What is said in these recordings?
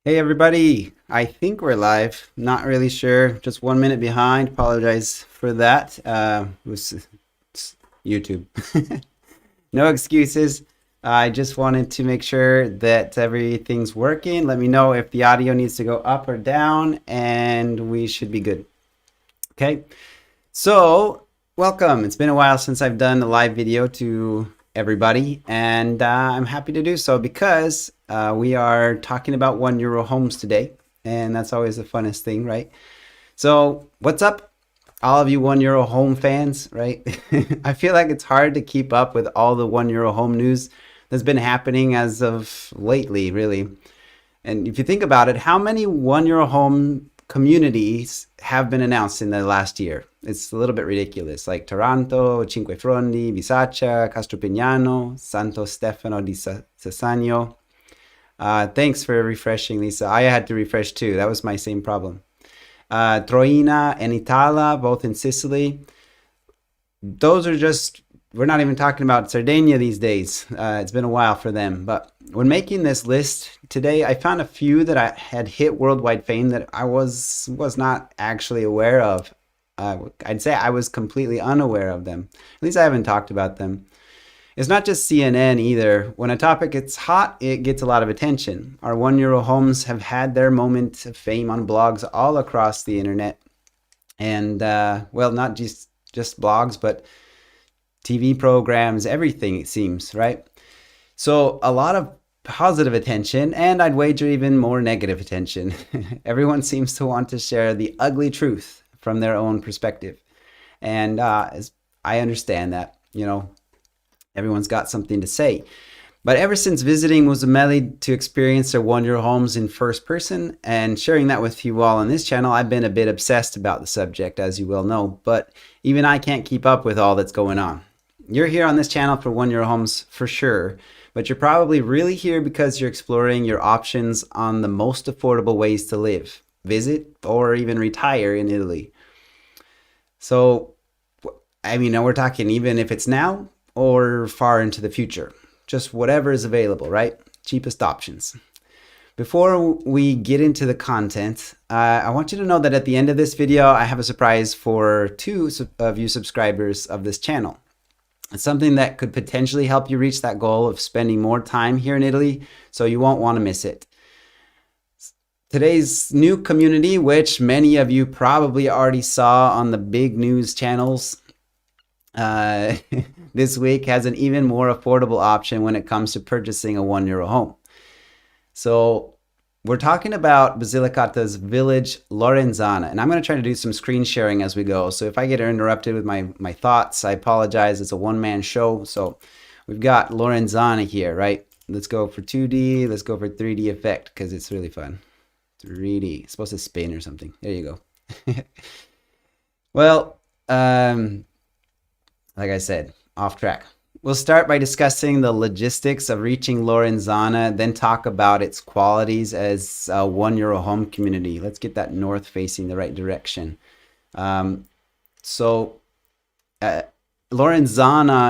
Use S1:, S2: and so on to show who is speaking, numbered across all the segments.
S1: Hey everybody, I think we're live. Not really sure. Just 1 minute behind. Apologize for that. It was it's YouTube. No excuses. I just wanted to make sure that everything's working. Let me know if the audio needs to go up or down, and we should be good. Okay. So, welcome. It's been a while since I've done a live video to everybody, and I'm happy to do so because we are talking about €1 homes today, and that's always the funnest thing, right? So, what's up, all of you €1 home fans, right? I feel like it's hard to keep up with all the €1 home news that's been happening as of lately, really. And if you think about it, how many €1 home communities have been announced in the last year? It's a little bit ridiculous, like Taranto, Cinque Frondi, Bisaccia, Castropignano, Santo Stefano di Sasagno. Thanks for refreshing, Lisa. I had to refresh too. That was my same problem. Troina and Itala, both in Sicily. Those are just, we're not even talking about Sardinia these days. It's been a while for them. But when making this list today, I found a few that I had hit worldwide fame that I was not actually aware of. I'd say I was completely unaware of them. At least I haven't talked about them. It's not just CNN either. When a topic gets hot, it gets a lot of attention. Our €1 homes have had their moment of fame on blogs all across the internet. And, well, not just blogs, but TV programs, everything, it seems, right? So a lot of positive attention, and I'd wager even more negative attention. Everyone seems to want to share the ugly truth from their own perspective. And I understand that, everyone's got something to say. But ever since visiting Musameli to experience their €1 homes in first person and sharing that with you all on this channel, I've been a bit obsessed about the subject, as you well know. But even I can't keep up with all that's going on. You're here on this channel for €1 homes for sure, but you're probably really here because you're exploring your options on the most affordable ways to live, visit, or even retire in Italy. So, I mean, we're talking even if it's now or far into the future, just whatever is available, right? Cheapest options. Before we get into the content, I want you to know that at the end of this video, I have a surprise for two of you subscribers of this channel. It's something that could potentially help you reach that goal of spending more time here in Italy, so you won't want to miss it. Today's new community, which many of you probably already saw on the big news channels this week, has an even more affordable option when it comes to purchasing a €1 home. So we're talking about Basilicata's village Laurenzana, and I'm going to try to do some screen sharing as we go. So if I get interrupted with my thoughts, I apologize. It's a one-man show. So we've got Laurenzana here, right? Let's go for 2D. Let's go for 3D effect because it's really fun. 3D. It's supposed to spin or something. There you go. Well, like I said, off track. We'll start by discussing the logistics of reaching Laurenzana, then talk about its qualities as a €1 home community. Let's get that north facing the right direction. Laurenzana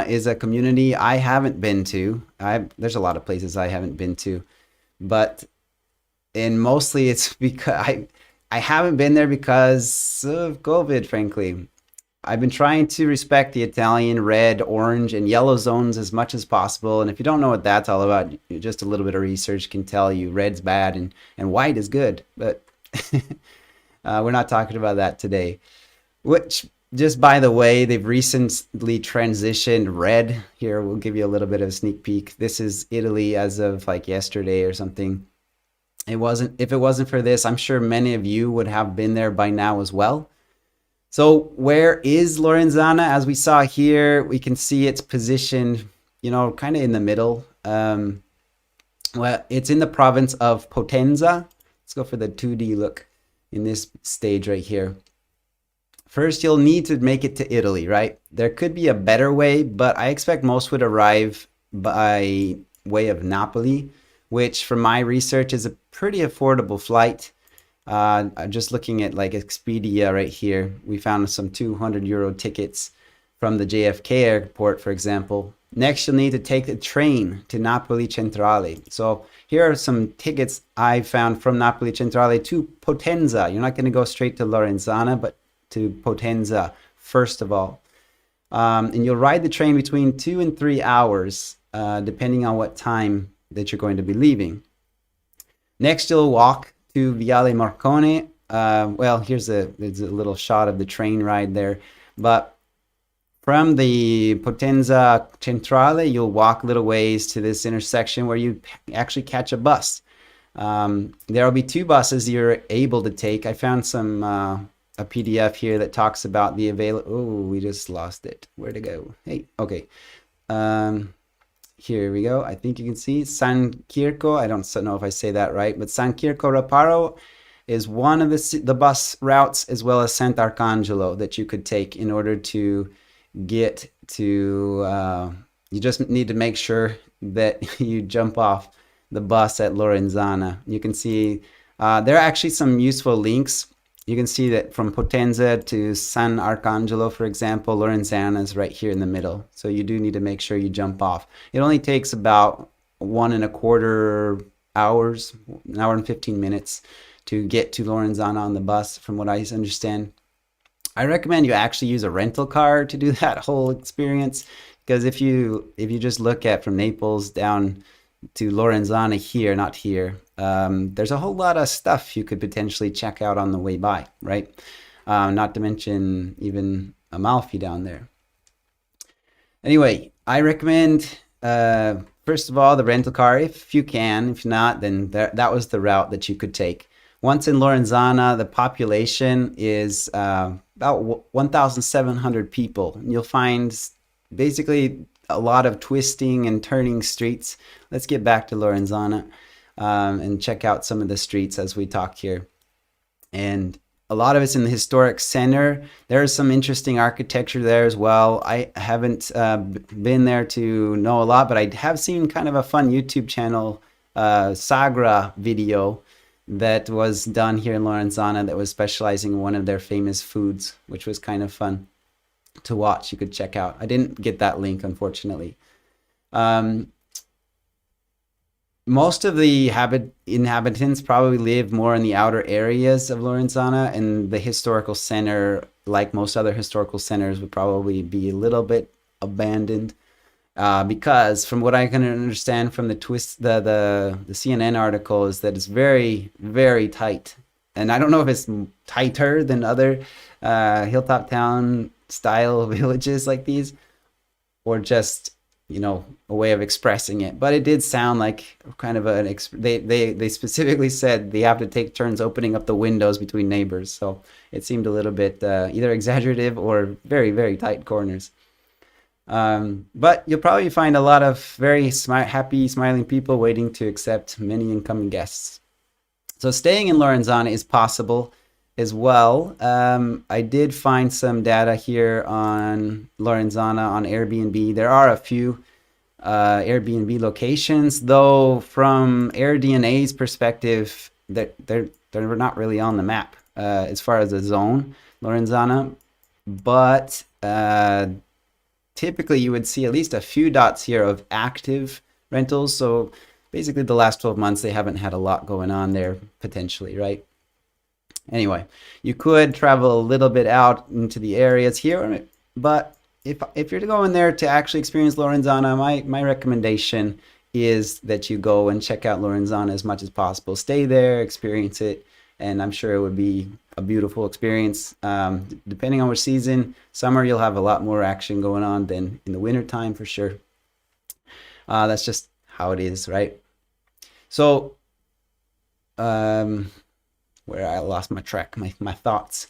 S1: is a community I haven't been to. There's a lot of places I haven't been to, but mostly it's because I haven't been there because of COVID, frankly. I've been trying to respect the Italian red, orange, and yellow zones as much as possible. And if you don't know what that's all about, just a little bit of research can tell you red's bad and white is good. But we're not talking about that today. Which, just by the way, they've recently transitioned red. Here, we'll give you a little bit of a sneak peek. This is Italy as of like yesterday or something. If it wasn't for this, I'm sure many of you would have been there by now as well. So where is Laurenzana? As we saw here, we can see it's positioned, kind of in the middle. Well, it's in the province of Potenza. Let's go for the 2D look in this stage right here. First, you'll need to make it to Italy, right? There could be a better way, but I expect most would arrive by way of Napoli, which from my research is a pretty affordable flight. Just looking at like Expedia right here, we found some €200 tickets from the JFK airport, for example. Next, you'll need to take the train to Napoli Centrale. So here are some tickets I found from Napoli Centrale to Potenza. You're not going to go straight to Laurenzana, but to Potenza first of all. And you'll ride the train between 2 and 3 hours, depending on what time that you're going to be leaving. Next, you'll walk to Viale Marconi. Well, there's a little shot of the train ride there, but from the Potenza Centrale, you'll walk a little ways to this intersection where you actually catch a bus. There will be 2 buses you're able to take. I found some a PDF here that talks about the available. Oh, we just lost it. Where'd it go? Hey, okay. Here we go. I think you can see San Chirco. I don't know if I say that right, but San Chirco Raparo is one of the bus routes, as well as Sant'Arcangelo, that you could take in order to get to. You just need to make sure that you jump off the bus at Laurenzana. You can see there are actually some useful links. You can see that from Potenza to San Arcangelo, for example, Laurenzana is right here in the middle. So you do need to make sure you jump off. It only takes about 1.25 hours, an hour and 15 minutes to get to Laurenzana on the bus, from what I understand. I recommend you actually use a rental car to do that whole experience, because if you just look at from Naples down to Laurenzana here, not here, there's a whole lot of stuff you could potentially check out on the way by, right? Not to mention even Amalfi down there. Anyway, I recommend, first of all, the rental car if you can. If not, then that was the route that you could take. Once in Laurenzana, the population is about 1,700 people. You'll find basically a lot of twisting and turning streets. Let's get back to Laurenzana and check out some of the streets as we talk here. And a lot of it's in the historic center. There's some interesting architecture there as well. I haven't been there to know a lot, but I have seen kind of a fun YouTube channel, Sagra video, that was done here in Laurenzana that was specializing in one of their famous foods, which was kind of fun to watch. You could check out. I didn't get that link, unfortunately. Most of the inhabitants probably live more in the outer areas of Laurenzana, and the historical center, like most other historical centers, would probably be a little bit abandoned. Because from what I can understand from the CNN article is that it's very, very tight. And I don't know if it's tighter than other hilltop town style villages like these, or just, a way of expressing it. But it did sound like kind of they specifically said they have to take turns opening up the windows between neighbors. So it seemed a little bit either exaggerative or very, very tight corners. But you'll probably find a lot of very happy, smiling people waiting to accept many incoming guests. So staying in Laurenzana is possible as well. I did find some data here on Laurenzana on Airbnb. There are a few Airbnb locations, though from AirDNA's perspective, they're not really on the map as far as the zone, Laurenzana. But typically you would see at least a few dots here of active rentals. So basically the last 12 months, they haven't had a lot going on there potentially, right? Anyway, you could travel a little bit out into the areas here, but if you're going there to actually experience Laurenzana, my recommendation is that you go and check out Laurenzana as much as possible. Stay there, experience it, and I'm sure it would be a beautiful experience. Depending on which season, summer you'll have a lot more action going on than in the winter time for sure. That's just how it is, right? So, where I lost my track, my thoughts.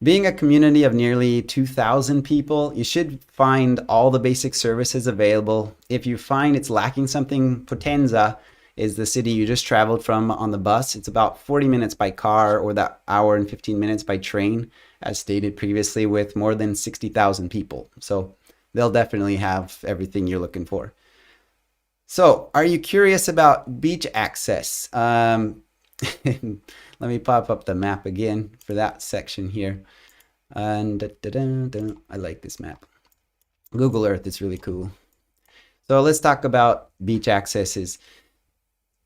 S1: Being a community of nearly 2,000 people, you should find all the basic services available. If you find it's lacking something, Potenza is the city you just traveled from on the bus. It's about 40 minutes by car, or that hour and 15 minutes by train, as stated previously, with more than 60,000 people. So they'll definitely have everything you're looking for. So are you curious about beach access? Let me pop up the map again for that section here. And I like this map. Google Earth is really cool. So let's talk about beach accesses.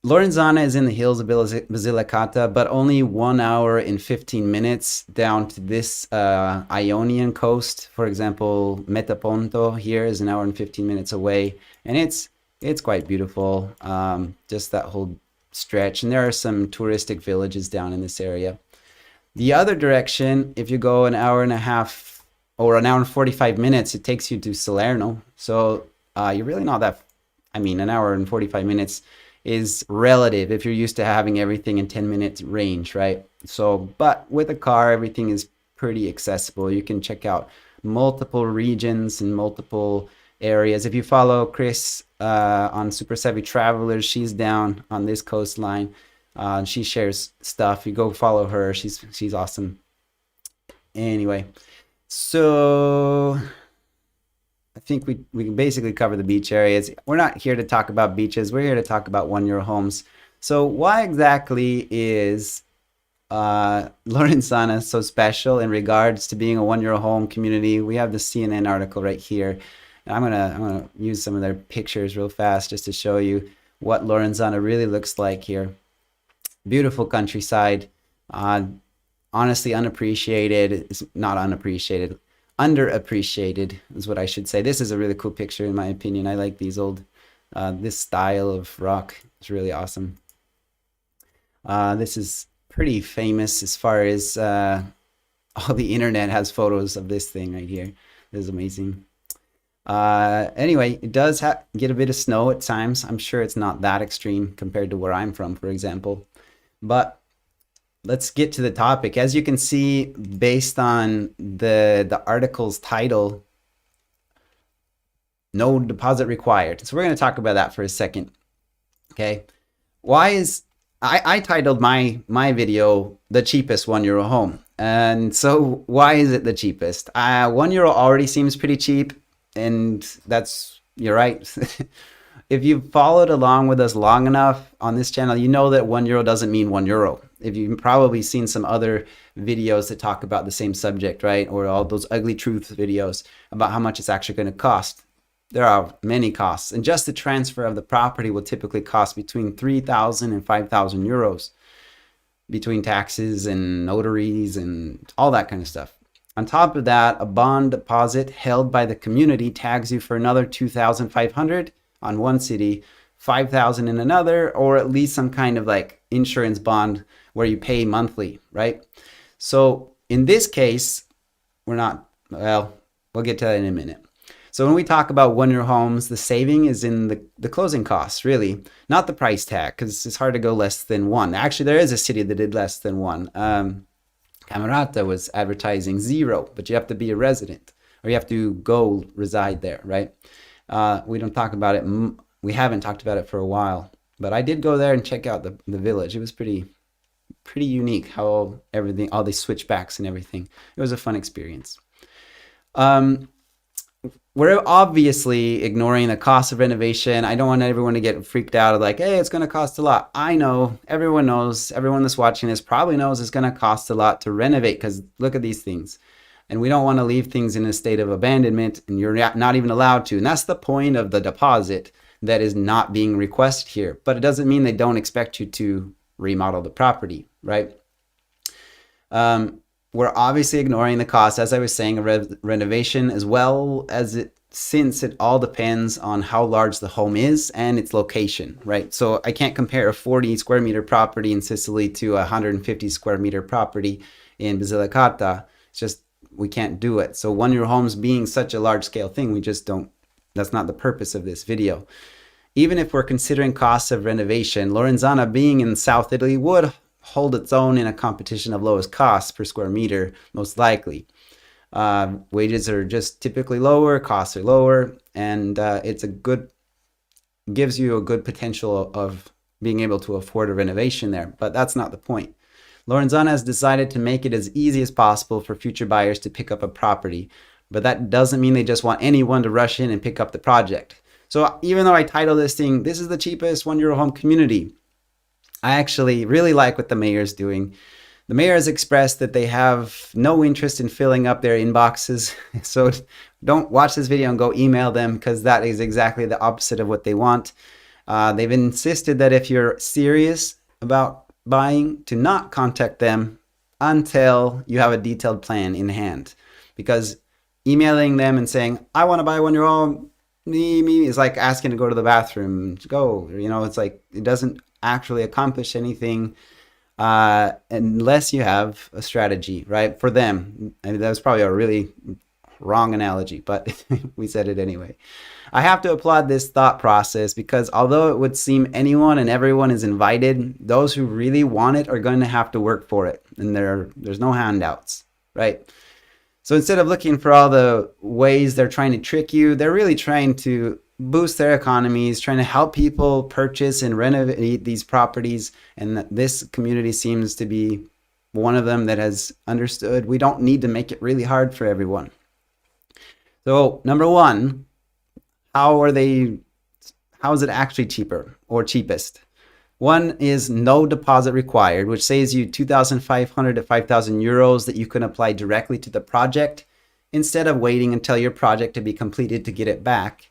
S1: Laurenzana is in the hills of Basilicata, but only 1 hour and 15 minutes down to this Ionian coast. For example, Metaponto here is an hour and 15 minutes away, and it's quite beautiful. Just that whole stretch, and there are some touristic villages down in this area. The other direction, if you go an hour and a half or an hour and 45 minutes, it takes you to Salerno. So you're really not that, I mean, an hour and 45 minutes is relative if you're used to having everything in 10 minutes range, right? So, but with a car, everything is pretty accessible. You can check out multiple regions and multiple areas. If you follow Chris on Super Savvy Travelers, she's down on this coastline. She shares stuff. You go follow her. She's awesome. Anyway, so I think we can basically cover the beach areas. We're not here to talk about beaches. We're here to talk about €1 homes. So why exactly is Laurenzana so special in regards to being a €1 home community? We have the CNN article right here. I'm gonna use some of their pictures real fast just to show you what Laurenzana really looks like here. Beautiful countryside, honestly unappreciated. It's not unappreciated, underappreciated is what I should say. This is a really cool picture in my opinion. I like these old, this style of rock. It's really awesome. This is pretty famous as far as all the internet has photos of this thing right here. This is amazing. Anyway, it does get a bit of snow at times. I'm sure it's not that extreme compared to where I'm from, for example. But let's get to the topic. As you can see, based on the article's title, no deposit required. So we're going to talk about that for a second. Okay. Why is I titled my video the cheapest €1 home. And so why is it the cheapest? €1 already seems pretty cheap, and you're right. If you've followed along with us long enough on this channel, you know that €1 doesn't mean €1. If you've probably seen some other videos that talk about the same subject, right? Or all those ugly truth videos about how much it's actually going to cost. There are many costs, and just the transfer of the property will typically cost between 3,000 and 5,000 euros between taxes and notaries and all that kind of stuff. On top of that, a bond deposit held by the community tags you for another 2,500 on one city, 5,000 in another, or at least some kind of like insurance bond where you pay monthly, right? So in this case, we'll get to that in a minute. So when we talk about €1 homes, the saving is in the closing costs, really, not the price tag, because it's hard to go less than one. Actually, there is a city that did less than one. Camerata was advertising 0, but you have to be a resident, or you have to go reside there, right? We don't talk about it. We haven't talked about it for a while, but I did go there and check out the village. It was pretty unique how all these switchbacks and everything. It was a fun experience. We're obviously ignoring the cost of renovation. I don't want everyone to get freaked out of like, hey, it's going to cost a lot. I know, everyone knows, everyone that's watching this probably knows it's going to cost a lot to renovate, because look at these things. And we don't want to leave things in a state of abandonment, and you're not even allowed to. And that's the point of the deposit that is not being requested here. But it doesn't mean they don't expect you to remodel the property, right? We're obviously ignoring the cost, as I was saying, of renovation, as well as since it all depends on how large the home is and its location, right? So I can't compare a 40 square meter property in Sicily to a 150 square meter property in Basilicata. It's just, we can't do it. So €1 homes being such a large scale thing, we just don't, that's not the purpose of this video. Even if we're considering costs of renovation, Laurenzana being in South Italy would hold its own in a competition of lowest costs per square meter, most likely. Wages are just typically lower, costs are lower, and gives you a good potential of being able to afford a renovation there. But that's not the point. Laurenzana has decided to make it as easy as possible for future buyers to pick up a property, but that doesn't mean they just want anyone to rush in and pick up the project. So even though I title this thing, this is the cheapest €1 home community, I actually really like what the mayor is doing. The mayor has expressed that they have no interest in filling up their inboxes. So don't watch this video and go email them, because that is exactly the opposite of what they want. They've insisted that if you're serious about buying, to not contact them until you have a detailed plan in hand, because emailing them and saying, I want to buy 1-year-old, me, is like asking to go to the bathroom. Go, it's like, it doesn't actually accomplish anything unless you have a strategy, right? For them. And that was probably a really wrong analogy, but we said it anyway. I have to applaud this thought process, because although it would seem anyone and everyone is invited, those who really want it are going to have to work for it. And there's no handouts, right? So instead of looking for all the ways they're trying to trick you, they're really trying to boost their economies, trying to help people purchase and renovate these properties. And this community seems to be one of them that has understood we don't need to make it really hard for everyone. So number one, how is it actually cheaper or cheapest? One is no deposit required, which saves you 2,500 to 5,000 euros that you can apply directly to the project instead of waiting until your project to be completed to get it back.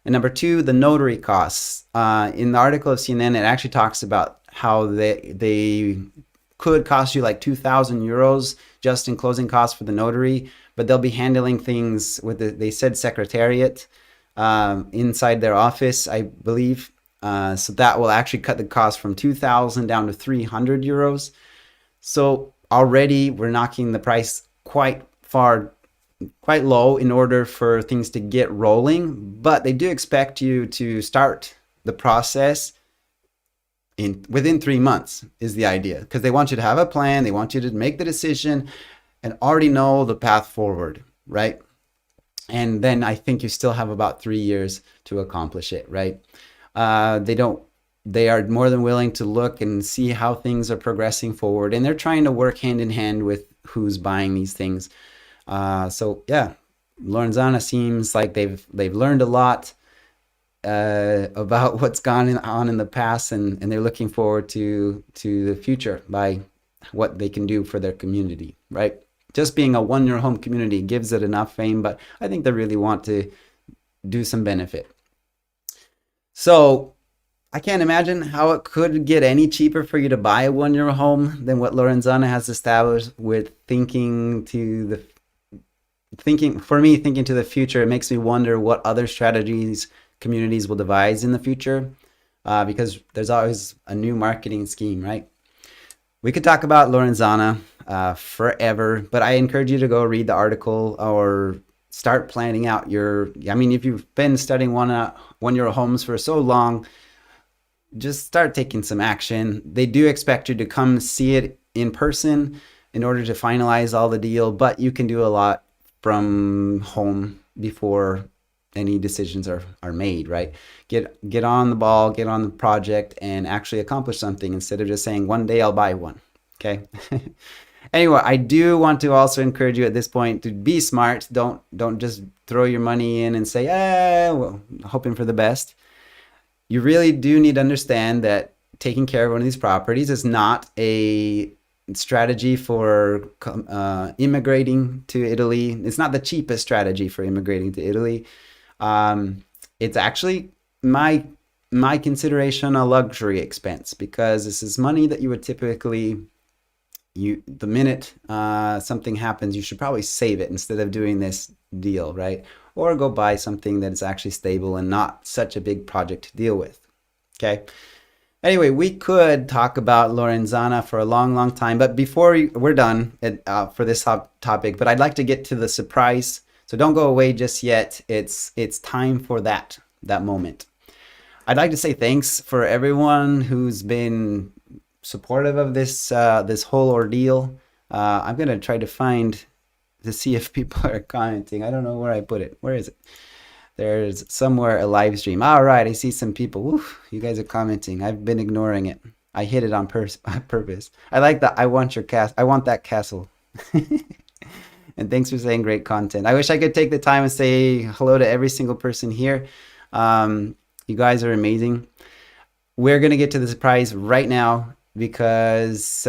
S1: And number two, the notary costs. In the article of CNN, it actually talks about how they could cost you like 2,000 euros just in closing costs for the notary, but they'll be handling things with they said secretariat inside their office, I believe. So that will actually cut the cost from 2,000 down to 300 euros. So already we're knocking the price quite low in order for things to get rolling. But they do expect you to start the process within 3 months is the idea, because they want you to have a plan. They want you to make the decision and already know the path forward, right? And then I think you still have about 3 years to accomplish it, right? They are more than willing to look and see how things are progressing forward, and they're trying to work hand in hand with who's buying these things. So yeah, Laurenzana seems like they've learned a lot about what's gone on in the past, and they're looking forward to the future by what they can do for their community, right? Just being a one-year home community gives it enough fame, but I think they really want to do some benefit. So I can't imagine how it could get any cheaper for you to buy a one-year home than what Laurenzana has established with thinking to the future. It makes me wonder what other strategies communities will devise in the future, because there's always a new marketing scheme, right? We could talk about Laurenzana forever, but I encourage you to go read the article or start planning out if you've been studying one-year homes for so long, just start taking some action. They do expect you to come see it in person in order to finalize all the deal, but you can do a lot from home before any decisions are made, right? Get on the ball, get on the project, and actually accomplish something instead of just saying, one day I'll buy one, okay? Anyway, I do want to also encourage you at this point to be smart. Don't just throw your money in and say, well, hoping for the best. You really do need to understand that taking care of one of these properties is not a strategy for immigrating to Italy. It's not the cheapest strategy for immigrating to Italy. It's actually my consideration a luxury expense, because this is money that you would typically, the minute something happens, you should probably save it instead of doing this deal, right? Or go buy something that is actually stable and not such a big project to deal with, okay? Anyway, we could talk about Laurenzana for a long time, but before we're done for this topic, but I'd like to get to the surprise. So don't go away just yet. It's time for that moment. I'd like to say thanks for everyone who's been supportive of this whole ordeal. I'm gonna try to see if people are commenting. I don't know where I put it. Where is it? There's somewhere a live stream. All right, I see some people. Oof, you guys are commenting. I've been ignoring it. I hit it on purpose. I like that. I want that castle. And thanks for saying great content. I wish I could take the time and say hello to every single person here. You guys are amazing. We're gonna get to the surprise right now, because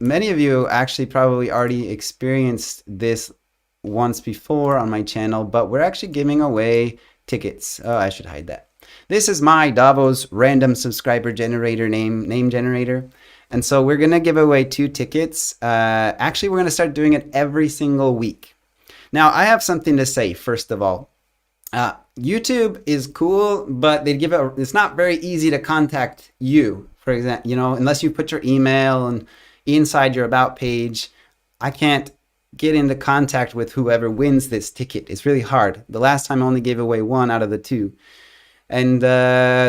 S1: many of you actually probably already experienced this once before on my channel, but we're actually giving away tickets. Oh, I should hide that. This is my DauvO's random subscriber generator name generator. And so we're going to give away 2 tickets. Actually, we're going to start doing it every single week. Now, I have something to say, first of all. YouTube is cool, but it's not very easy to contact you, for example, unless you put your email and inside your about page. I can't get into contact with whoever wins this ticket. It's really hard. The last time I only gave away 1 out of the 2. And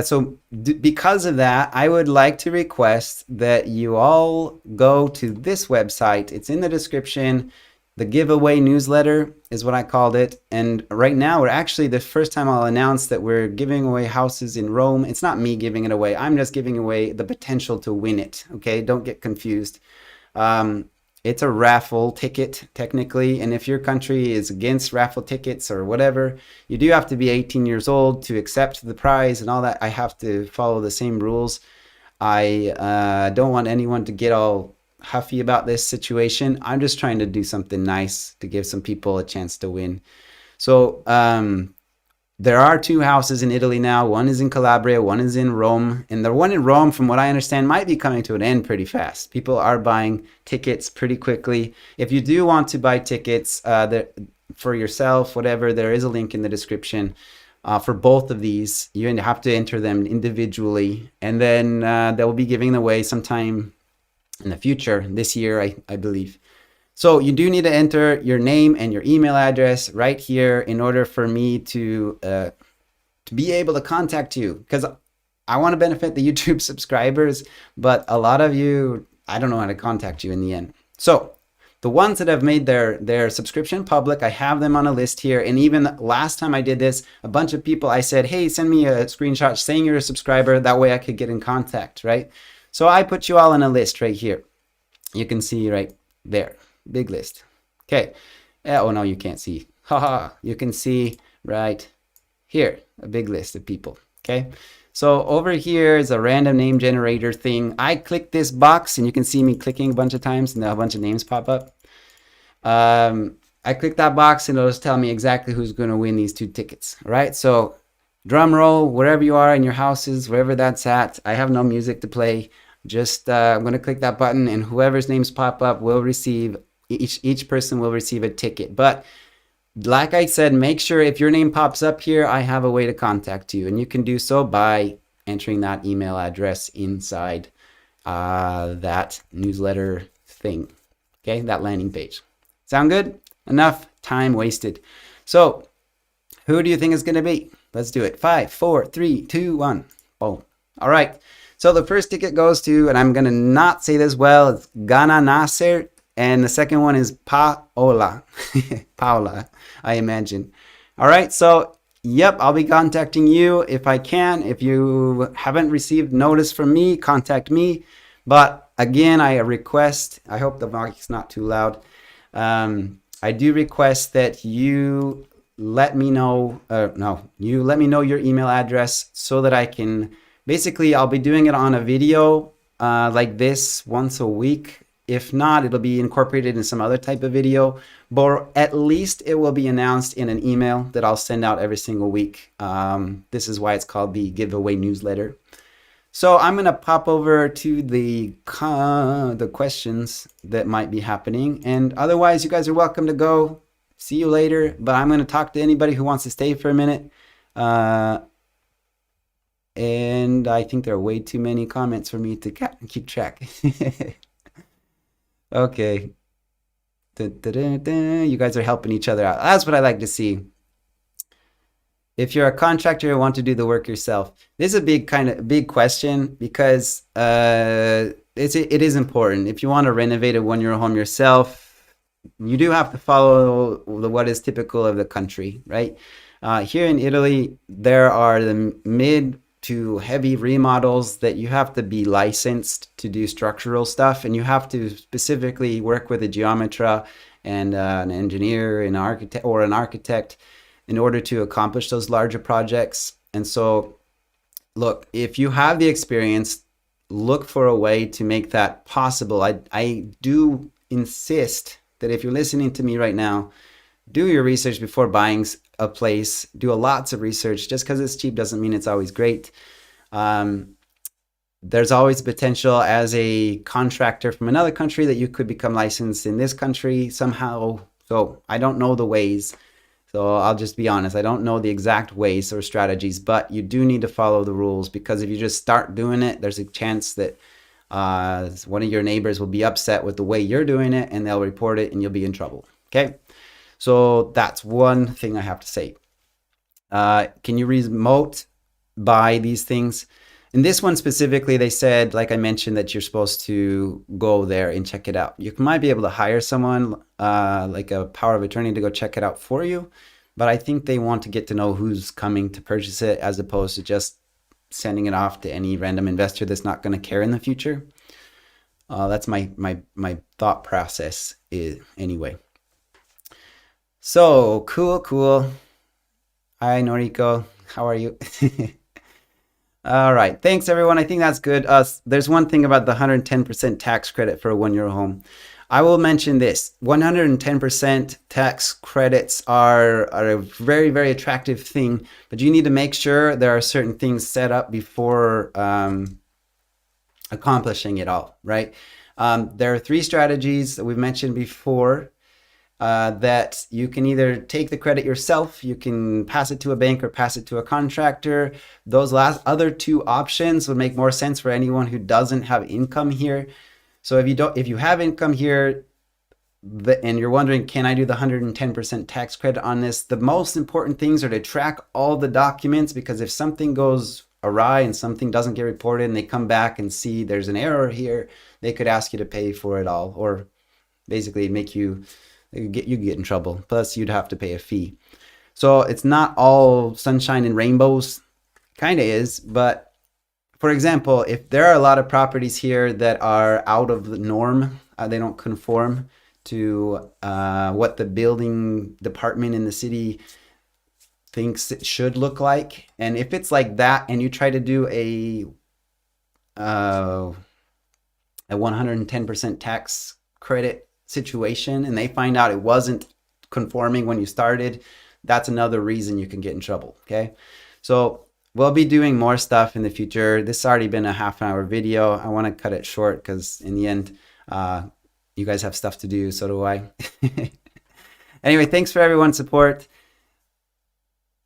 S1: so because of that, I would like to request that you all go to this website. It's in the description. The giveaway newsletter is what I called it. And right now, we're actually, the first time I'll announce that we're giving away houses in Rome. It's not me giving it away. I'm just giving away the potential to win it. Okay, don't get confused. It's a raffle ticket, technically. And if your country is against raffle tickets or whatever, you do have to be 18 years old to accept the prize and all that. I have to follow the same rules. I don't want anyone to get all huffy about this situation. I'm just trying to do something nice to give some people a chance to win. So there are 2 houses in Italy now. One is in Calabria, one is in Rome. And the one in Rome, from what I understand, might be coming to an end pretty fast. People are buying tickets pretty quickly. If you do want to buy tickets for yourself, whatever, there is a link in the description. For both of these, you have to enter them individually. And then they'll be giving away sometime in the future, this year, I believe. So you do need to enter your name and your email address right here in order for me to be able to contact you, because I want to benefit the YouTube subscribers, but a lot of you, I don't know how to contact you in the end. So the ones that have made their subscription public, I have them on a list here. And even last time I did this, a bunch of people, I said, hey, send me a screenshot saying you're a subscriber. That way I could get in contact, right? So I put you all on a list right here. You can see right there. Big list. Okay. Oh, no, you can't see. Haha. You can see right here, a big list of people. Okay. So over here is a random name generator thing. I click this box and you can see me clicking a bunch of times and a bunch of names pop up. I click that box and it'll just tell me exactly who's going to win these 2 tickets. All right. So drum roll, wherever you are in your houses, wherever that's at. I have no music to play. Just I'm going to click that button and whoever's names pop up will receive, each person will receive a ticket. But like I said, make sure if your name pops up here, I have a way to contact you. And you can do so by entering that email address inside that newsletter thing. Okay, that landing page. Sound good? Enough time wasted. So who do you think is going to be? Let's do it. 5, 4, 3, 2, 1. Boom. All right. So the first ticket goes to, and I'm going to not say this well, it's Gana Nasser. And the second one is Paola. Paola, I imagine. All right. So, yep, I'll be contacting you if I can. If you haven't received notice from me, contact me. But again, I request, I hope the mic's not too loud. I do request that you let me know, you let me know your email address so that I can, basically, I'll be doing it on a video like this once a week. If not, it'll be incorporated in some other type of video, but at least it will be announced in an email that I'll send out every single week. This is why it's called the giveaway newsletter. So I'm going to pop over to the questions that might be happening. And otherwise, you guys are welcome to go. See you later. But I'm going to talk to anybody who wants to stay for a minute. And I think there are way too many comments for me to keep track. Okay. You guys are helping each other out. That's what I like to see. If you're a contractor and want to do the work yourself, this is a big question because it is important. If you want to renovate a one-year home yourself, you do have to follow what is typical of the country, right? Here in Italy, there are the mid to heavy remodels that you have to be licensed to do structural stuff, and you have to specifically work with a geometra and an engineer, an architect in order to accomplish those larger projects. And so, look, if you have the experience, look for a way to make that possible. I do insist that if you're listening to me right now, do your research before buying a place. Do lots of research. Just because it's cheap doesn't mean it's always great. There's always potential as a contractor from another country that you could become licensed in this country somehow. So I don't know the ways. So I'll just be honest. I don't know the exact ways or strategies, but you do need to follow the rules, because if you just start doing it, there's a chance that one of your neighbors will be upset with the way you're doing it, and they'll report it and you'll be in trouble. Okay. So that's one thing I have to say. Can you remote buy these things? In this one specifically, they said, like I mentioned, that you're supposed to go there and check it out. You might be able to hire someone like a power of attorney to go check it out for you, but I think they want to get to know who's coming to purchase it, as opposed to just sending it off to any random investor that's not going to care in the future. That's my thought process anyway. So cool. Hi, Noriko. How are you? All right. Thanks, everyone. I think that's good. There's one thing about the 110% tax credit for a one-year home. I will mention this. 110% tax credits are a very, very attractive thing, but you need to make sure there are certain things set up before accomplishing it all, right? There are 3 strategies that we've mentioned before. That you can either take the credit yourself, you can pass it to a bank, or pass it to a contractor. Those other 2 options would make more sense for anyone who doesn't have income here. So if you have income here, and you're wondering, can I do the 110% tax credit on this? The most important things are to track all the documents, because if something goes awry and something doesn't get reported and they come back and see there's an error here, they could ask you to pay for it all, or basically make you get in trouble. Plus you'd have to pay a fee. So it's not all sunshine and rainbows. Kind of is, but for example, if there are a lot of properties here that are out of the norm, they don't conform to what the building department in the city thinks it should look like, and if it's like that and you try to do a 110% tax credit situation and they find out it wasn't conforming when you started, that's another reason you can get in trouble. Okay, so we'll be doing more stuff in the future. This has already been a half-hour video. I want to cut it short because in the end you guys have stuff to do, so do I. Anyway, thanks for everyone's support.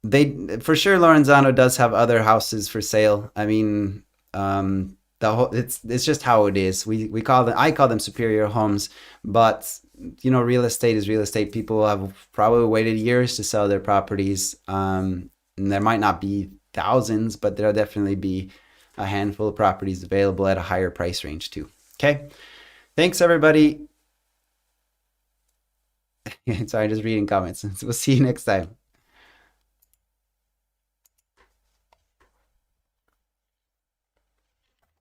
S1: For sure Laurenzano does have other houses for sale. I mean, it's just how it is. I call them superior homes, but you know, real estate is real estate. People have probably waited years to sell their properties. And there might not be thousands, but there'll definitely be a handful of properties available at a higher price range too. Okay. Thanks everybody. Sorry, just reading comments. We'll see you next time.